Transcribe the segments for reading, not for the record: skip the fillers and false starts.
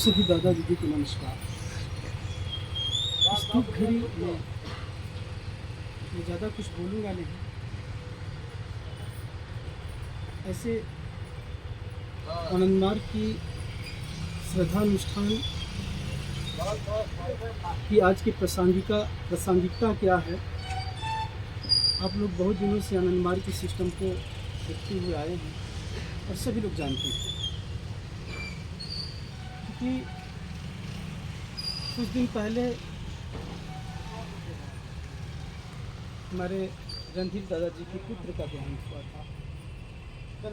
सभी दादा दीदी को नमस्कार। इस धूप घड़ी में मैं ज़्यादा कुछ बोलूँगा नहीं। ऐसे आनंद मार्ग की श्रद्धानुष्ठान की आज की प्रासंगिकता क्या है। आप लोग बहुत दिनों से आनंद मार्ग के सिस्टम को देखते हुए आए हैं और सभी लोग जानते हैं कि कुछ दिन पहले हमारे रणधीर दादाजी के पुत्र का देहांत हुआ था और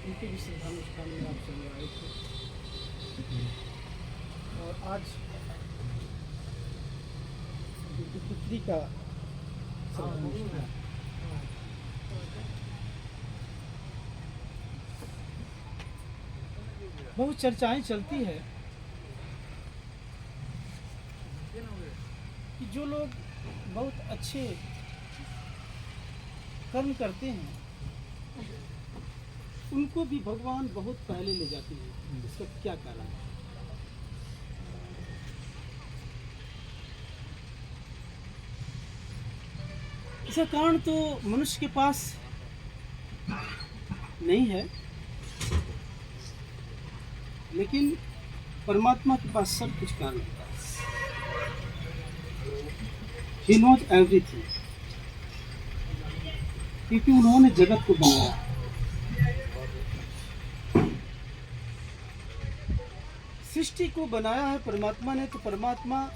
उनके भी श्रद्धानुष्ठान में आप चले आए थे। और आज उनकी पुत्री का श्रद्धानुष्ठान। बहुत चर्चाएं चलती है कि जो लोग बहुत अच्छे कर्म करते हैं उनको भी भगवान बहुत पहले ले जाते हैं। इसका क्या कारण है? इसका कारण तो मनुष्य के पास नहीं है, लेकिन परमात्मा के पास सब कुछ कारण होता है। He knows everything, क्योंकि उन्होंने जगत को बनाया। सृष्टि को बनाया है परमात्मा ने, तो परमात्मा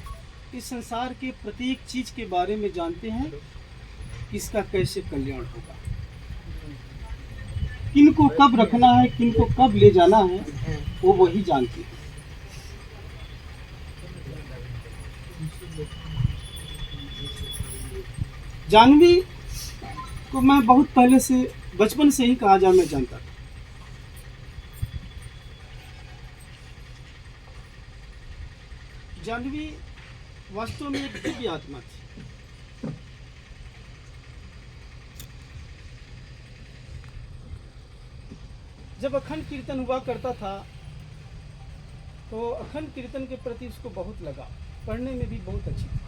इस संसार के प्रत्येक चीज के बारे में जानते हैं कि इसका कैसे कल्याण होगा, किनको कब रखना है, किनको कब ले जाना है, वो वही जानते हैं। जानवी को मैं बहुत पहले से, बचपन से ही कहा जाना जानता था। जानवी वास्तव में एक दिव्य आत्मा थी। जब अखंड कीर्तन हुआ करता था तो अखंड कीर्तन के प्रति उसको बहुत लगा, पढ़ने में भी बहुत अच्छी थी।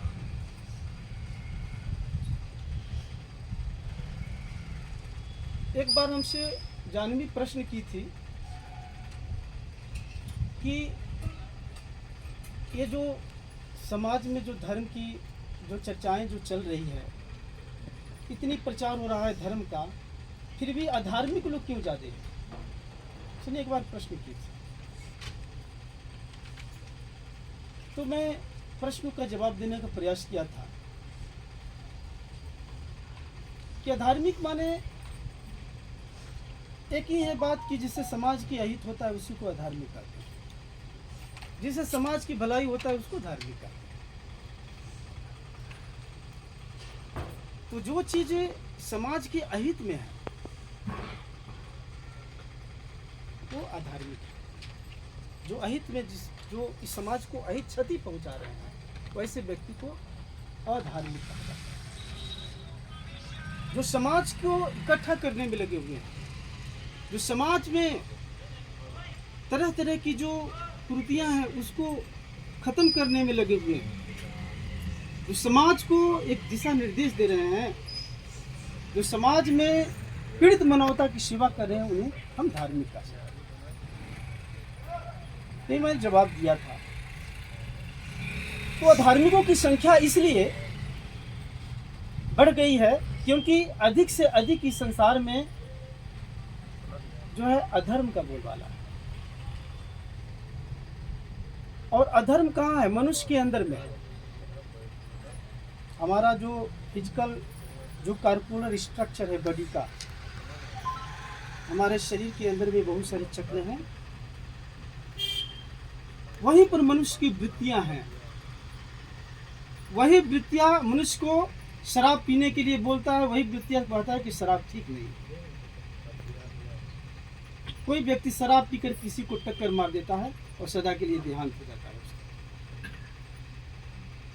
एक बार हमसे जानवी प्रश्न की थी कि ये जो समाज में जो धर्म की जो चर्चाएं जो चल रही है, इतनी प्रचार हो रहा है धर्म का, फिर भी अधार्मिक लोग क्यों ज्यादा हैं? उसने एक बार प्रश्न की थी। तो मैं प्रश्न का जवाब देने का प्रयास किया था कि अधार्मिक माने एक ही है बात कि जिससे समाज की अहित होता है उसी को अधार्मिक कहते हैं, जिससे समाज की भलाई होता है उसको धार्मिक कहते हैं। तो जो चीजें समाज के अहित में है वो अधार्मिक है। जो अहित में जो इस समाज को अहित क्षति पहुंचा रहे हैं वैसे व्यक्ति को अधार्मिक कहा जाता है। जो समाज को इकट्ठा करने में लगे हुए हैं, जो समाज में तरह तरह की जो कुरीतियां हैं उसको खत्म करने में लगे हुए हैं, जो समाज को एक दिशा निर्देश दे रहे हैं, जो समाज में पीड़ित मानवता की सेवा कर रहे हैं, उन्हें हम धार्मिक कह सकते हैं। नहीं, मैंने जवाब दिया था। तो धार्मिकों की संख्या इसलिए बढ़ गई है क्योंकि अधिक से अधिक इस संसार में जो है अधर्म का बोलबाला है। और अधर्म कहाँ है? मनुष्य के अंदर में है। हमारा जो फिजिकल जो कार्पोलर स्ट्रक्चर है बॉडी का, हमारे शरीर के अंदर में बहुत सारे चक्र हैं। वहीं पर मनुष्य की वृत्तियां हैं। वही वृत्तियां मनुष्य को शराब पीने के लिए बोलता है, वही वृत्तियां कहता है कि शराब ठीक नहीं। कोई व्यक्ति शराब पीकर किसी को टक्कर मार देता है और सदा के लिए देहांत हो जाता है उसका।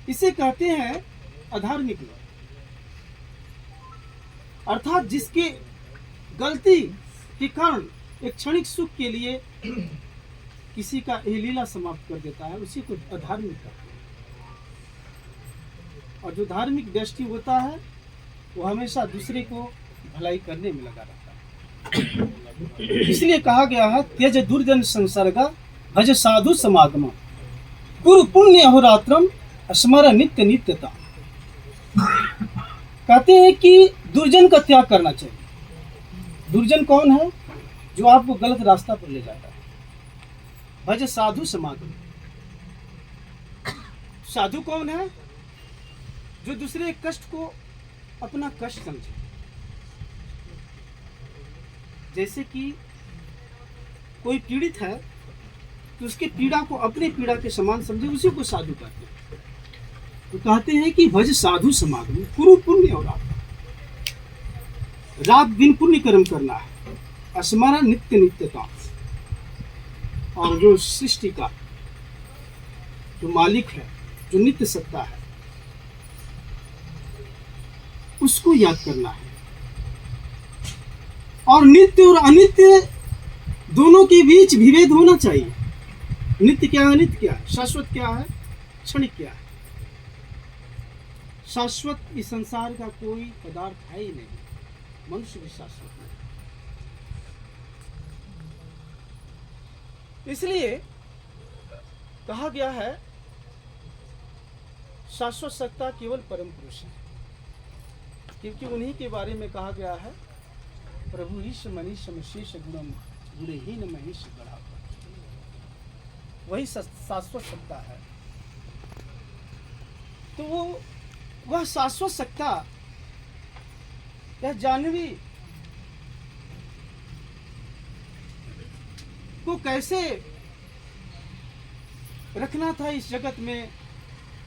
इसे कहते हैं अधार्मिक लोग, अर्थात जिसके गलती के कारण एक क्षणिक सुख के लिए किसी का ये लीला समाप्त कर देता है, उसी को अधार्मिक कहते हैं। और जो धार्मिक दृष्टि होता है वो हमेशा दूसरे को भलाई करने में लगा रहता है। इसलिए कहा गया है, त्यज दुर्जन संसर्ग भज साधु समागम कुरु पुण्य अहोरात्रम स्मर नित्य नित्यता। कहते हैं कि दुर्जन का त्याग करना चाहिए। दुर्जन कौन है? जो आपको गलत रास्ता पर ले जाता है। भज साधु समागम। साधु कौन है? जो दूसरे कष्ट को अपना कष्ट समझे। जैसे कि कोई पीड़ित है तो उसके पीड़ा को अपने पीड़ा के समान समझे, उसी को साधु कहते हैं। तो कहते हैं कि भज साधु समागम कुरु पुण्य और रात दिन पुण्य कर्म करना है, स्मरण नित्य नित्यता। और जो सृष्टि का जो मालिक है, जो नित्य सत्ता है, उसको याद करना है। और नित्य और अनित्य दोनों के बीच विभेद होना चाहिए। नित्य क्या है, अनित्य क्या है, शाश्वत क्या है, क्षणिक क्या है। शाश्वत इस संसार का कोई पदार्थ है ही नहीं, मनुष्य भी शाश्वत नहीं। इसलिए कहा गया है शाश्वत सत्ता केवल परम पुरुष है, क्योंकि उन्हीं के बारे में कहा गया है, प्रभु ईश मनीष शेष गुणम गुणहीन महेश गढ़ा। वही शाश्वत सत्ता है। तो वह शाश्वत सत्ता, यह जानवी को कैसे रखना था इस जगत में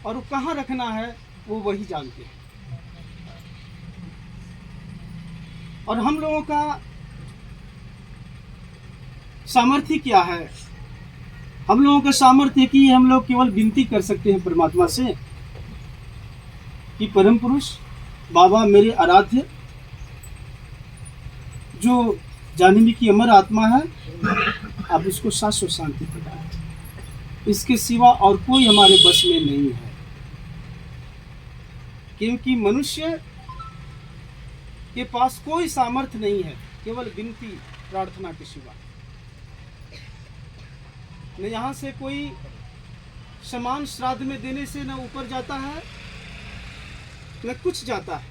और कहाँ रखना है, वो वही जानते हैं। और हम लोगों का सामर्थ्य क्या है? हम लोगों का सामर्थ्य कि हम लोग केवल विनती कर सकते हैं परमात्मा से कि परम पुरुष बाबा मेरे आराध्य जो जानवी की अमर आत्मा है, आप उसको शाश्वत शांति प्रदान। इसके सिवा और कोई हमारे बस में नहीं है, क्योंकि मनुष्य के पास कोई सामर्थ्य नहीं है, केवल विनती प्रार्थना के सिवा। न यहाँ से कोई समान श्राद्ध में देने से न ऊपर जाता है न कुछ जाता है,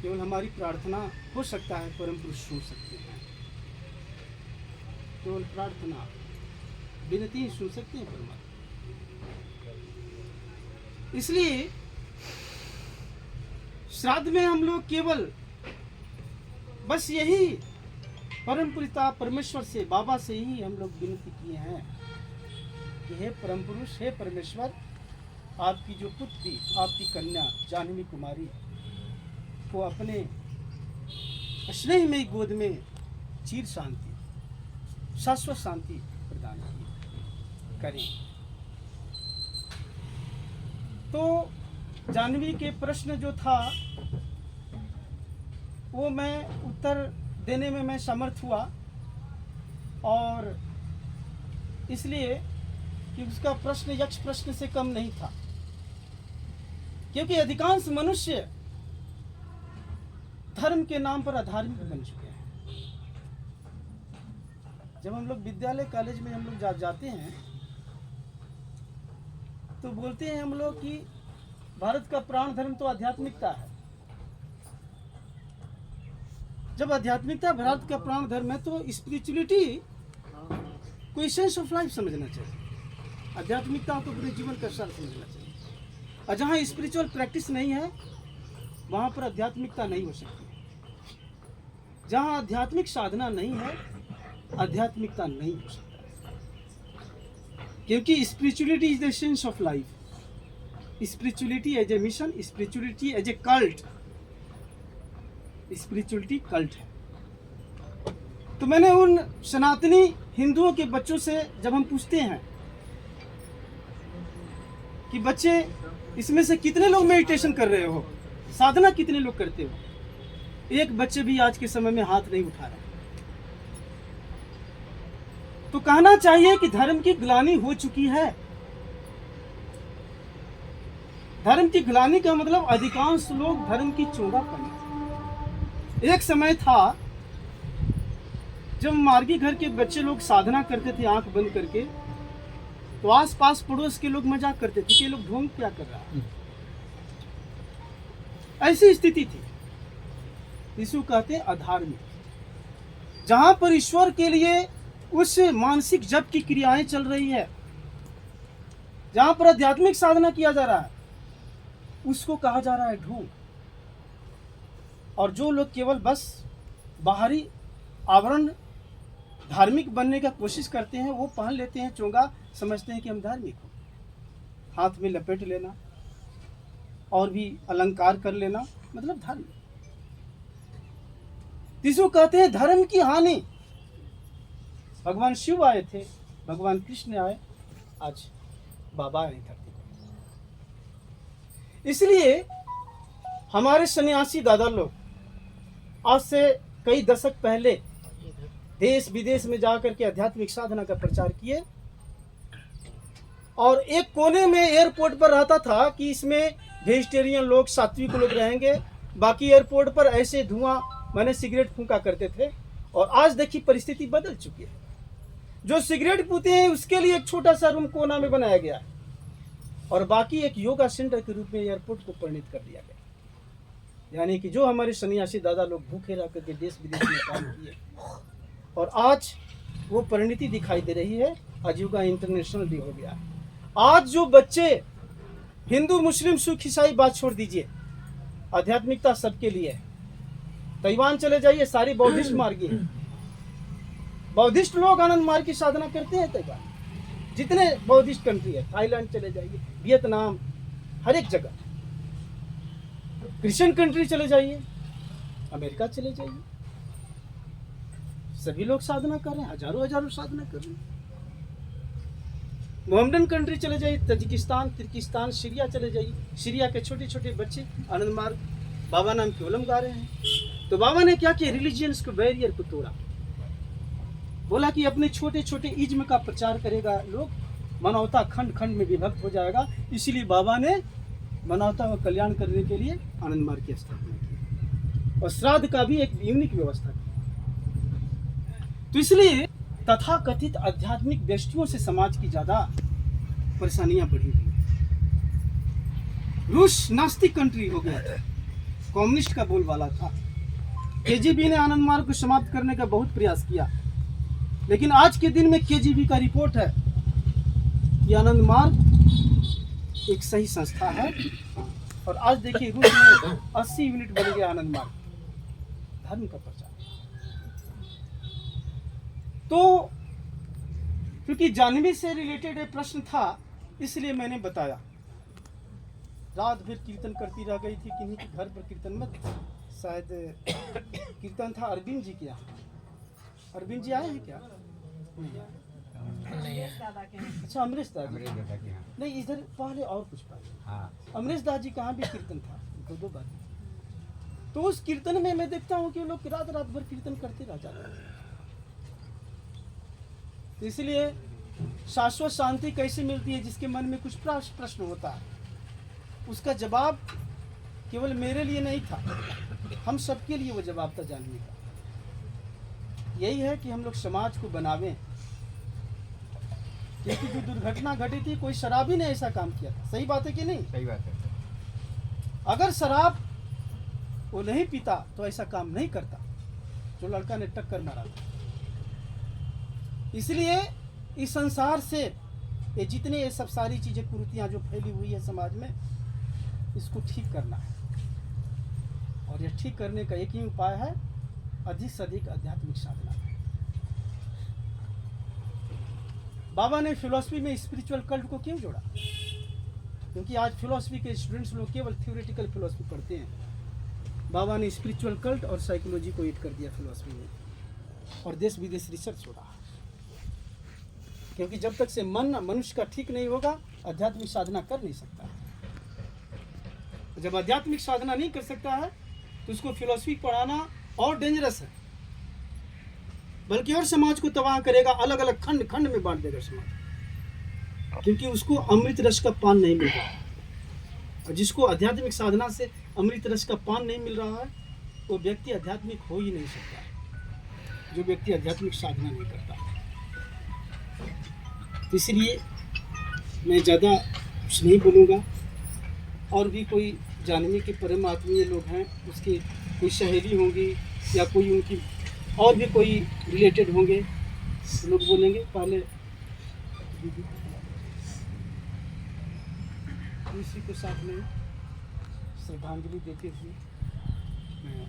केवल हमारी प्रार्थना हो सकता है, परम पुरुष सुन सकते हैं। केवल प्रार्थना विनती ही सुन सकते हैं परमात्मा। इसलिए श्राद्ध में हम लोग केवल बस यही परम पिता परमेश्वर से, बाबा से ही हम लोग विनती किए हैं कि हे परम पुरुष, हे परमेश्वर, आपकी जो पुत्री, आपकी कन्या जानवी कुमारी को अपने स्नेहमयी गोद में चिर शांति, शाश्वत शांति प्रदान करें। तो जानवी के प्रश्न जो था वो मैं उत्तर देने में मैं समर्थ हुआ, और इसलिए कि उसका प्रश्न यक्ष प्रश्न से कम नहीं था, क्योंकि अधिकांश मनुष्य धर्म के नाम पर अधार्मिक बन चुके हैं। जब हम लोग विद्यालय कॉलेज में हम लोग जाते हैं तो बोलते हैं हम लोग कि भारत का प्राण धर्म तो आध्यात्मिकता है। जब आध्यात्मिकता भारत का प्राण धर्म है तो स्पिरिचुअलिटी को एसेंस ऑफ लाइफ समझना चाहिए। आध्यात्मिकता को अपने जीवन का सार समझना चाहिए। और जहाँ स्पिरिचुअल प्रैक्टिस नहीं है वहाँ पर आध्यात्मिकता नहीं हो सकती। जहाँ आध्यात्मिक साधना नहीं है आध्यात्मिकता नहीं हो सकता, क्योंकि spirituality is the essence of life. Spirituality as a mission, spirituality as a cult, spirituality cult है। तो मैंने उन सनातनी हिंदुओं के बच्चों से जब हम पूछते हैं कि बच्चे इसमें से कितने लोग मेडिटेशन कर रहे हो, साधना कितने लोग करते हो, एक बच्चे भी आज के समय में हाथ नहीं उठा रहे। तो कहना चाहिए कि धर्म की ग्लानि हो चुकी है। धर्म की ग्लानि का मतलब अधिकांश लोग धर्म की चोगा पहने। एक समय था जब मार्गी घर के बच्चे लोग साधना करते थे आंख बंद करके, तो आस पास पड़ोस के लोग मजाक करते थे कि ये लोग ढोंग क्या कर रहा है। ऐसी स्थिति थी। यीशु कहते हैं अधार्मिक। जहां पर ईश्वर के लिए उस मानसिक जप की क्रियाएं चल रही है, जहां पर आध्यात्मिक साधना किया जा रहा है, उसको कहा जा रहा है ढोंग। और जो लोग केवल बस बाहरी आवरण धार्मिक बनने का कोशिश करते हैं, वो पहन लेते हैं चोंगा, समझते हैं कि हम धार्मिक हो। हाथ में लपेट लेना और भी अलंकार कर लेना, मतलब धार्मिक। यीशु कहते हैं धर्म की हानि। भगवान शिव आए थे, भगवान कृष्ण आए, आज बाबा आए धरती पर। इसलिए हमारे सन्यासी दादा लोग आज से कई दशक पहले देश विदेश में जाकर के आध्यात्मिक साधना का प्रचार किए। और एक कोने में एयरपोर्ट पर रहता था कि इसमें वेजिटेरियन लोग, सात्विक लोग रहेंगे, बाकी एयरपोर्ट पर ऐसे धुआं मैंने सिगरेट फूंका करते थे। और आज देखिए परिस्थिति बदल चुकी है। जो सिगरेट पीते हैं उसके लिए एक छोटा सा रूम कोना में बनाया गया है, और बाकी एक योगा सेंटर के रूप में एयरपोर्ट को परिणित कर दिया गया। यानी कि जो हमारे सन्यासी दादा लोग भूखे रह करके देश विदेश में काम किए, और आज वो परिणति दिखाई दे रही है। आज योगा इंटरनेशनल भी हो गया। आज जो बच्चे हिंदू मुस्लिम सिख ईसाई बात छोड़ दीजिए, आध्यात्मिकता सबके लिए है। ताइवान चले जाइए, सारी बौद्धिस्ट मार्गी है। बौद्धिस्ट लोग आनंद मार्ग की साधना करते हैं। ताइवान जितने बौद्धिस्ट कंट्री है, थाईलैंड चले जाइए, वियतनाम, हर एक जगह। क्रिश्चियन कंट्री चले जाइए, अमेरिका चले जाइए, सभी लोग साधना कर रहे हैं, हजारों साधना कर रहे हैं। मोहम्मदन कंट्री चले जाइए, तजिकिस्तान, तुर्किस्तान, सीरिया चले जाइए, सीरिया के छोटे छोटे बच्चे आनंद मार्ग बाबा नाम की ओलम गा रहे हैं। तो बाबा ने क्या किया, रिलीजियंस को, बैरियर को तोड़ा। बोला कि अपने छोटे छोटे इज्म का प्रचार करेगा लोग, मानवता खंड खंड में विभक्त हो जाएगा। इसीलिए बाबा ने मानवता का कल्याण करने के लिए आनंद मार्ग की स्थापना की, और श्राद्ध का भी एक यूनिक व्यवस्था की। तो इसलिए तथाकथित आध्यात्मिक व्यक्तियों से समाज की ज्यादा परेशानियां बढ़ी हुई। रूस नास्तिक कंट्री हो गया था, कम्युनिस्ट का बोलबाला था। केजीबी ने आनंद मार्ग को समाप्त करने का बहुत प्रयास किया, लेकिन आज के दिन में केजीबी का रिपोर्ट है कि आनंद मार्ग एक सही संस्था है। और आज देखिए रूस में 80 यूनिट बन गया आनंद मार्ग, धर्म का प्रचार। तो क्योंकि जानवी से रिलेटेड एक प्रश्न था, इसलिए मैंने बताया। रात भर कीर्तन करती रह गई थी, किन्हीं के घर पर कीर्तन मत, शायद कीर्तन था अरविंद जी के यहाँ। अरविंद जी आए हैं क्या? अच्छा, अमरीश दादा नहीं, इधर पहले और कुछ पहले अमरीश दादा जी कहाँ भी कीर्तन था, दो बार। तो उस कीर्तन में मैं देखता हूँ कि लोग रात भर कीर्तन करते रह जाते हैं। इसलिए शाश्वत शांति कैसे मिलती है? जिसके मन में कुछ प्रश्न होता है, उसका जवाब केवल मेरे लिए नहीं था, हम सबके लिए वो जवाब था जानने का। यही है कि हम लोग समाज को बनावें। क्योंकि जो दुर्घटना घटी थी, कोई शराबी ने ऐसा काम किया था। सही बात है कि नहीं? सही बात है। अगर शराब वो नहीं पीता तो ऐसा काम नहीं करता जो लड़का ने टक्कर मारा था। इसलिए इस संसार से ये जितने ये सब सारी चीजें, कुरीतियां जो फैली हुई है समाज में, इसको ठीक करना है। और ये ठीक करने का एक ही उपाय है, अधिक से अधिक आध्यात्मिक साधना। बाबा ने फिलॉसफी में स्पिरिचुअल कल्ट को क्यों जोड़ा? क्योंकि आज फिलॉसफी के स्टूडेंट्स लोग केवल थ्योरेटिकल फिलॉसफी पढ़ते हैं। बाबा ने स्पिरिचुअल कल्ट और साइकोलॉजी को ऐड कर दिया फिलॉसफी में, और देश विदेश रिसर्च हो रहा है। क्योंकि जब तक से मन मनुष्य का ठीक नहीं होगा, आध्यात्मिक साधना कर नहीं सकता। जब आध्यात्मिक साधना नहीं कर सकता है, तो उसको फिलॉसफी पढ़ाना और डेंजरस है। बल्कि और समाज को तबाह करेगा, अलग अलग खंड खंड में बांट देगा समाज, क्योंकि उसको अमृत रस का पान नहीं मिल रहा है। और जिसको आध्यात्मिक साधना से अमृत रस का पान नहीं मिल रहा है, वो व्यक्ति आध्यात्मिक हो ही नहीं सकता, जो व्यक्ति आध्यात्मिक साधना नहीं करता। तो इसलिए मैं ज़्यादा कुछ नहीं बोलूँगा। और भी कोई जानने के परम आत्मीय लोग हैं, उसकी कोई सहेली होंगी या कोई उनकी और भी कोई रिलेटेड होंगे, लोग बोलेंगे। पहले इसी को साथ में श्रद्धांजलि देते हुए मैं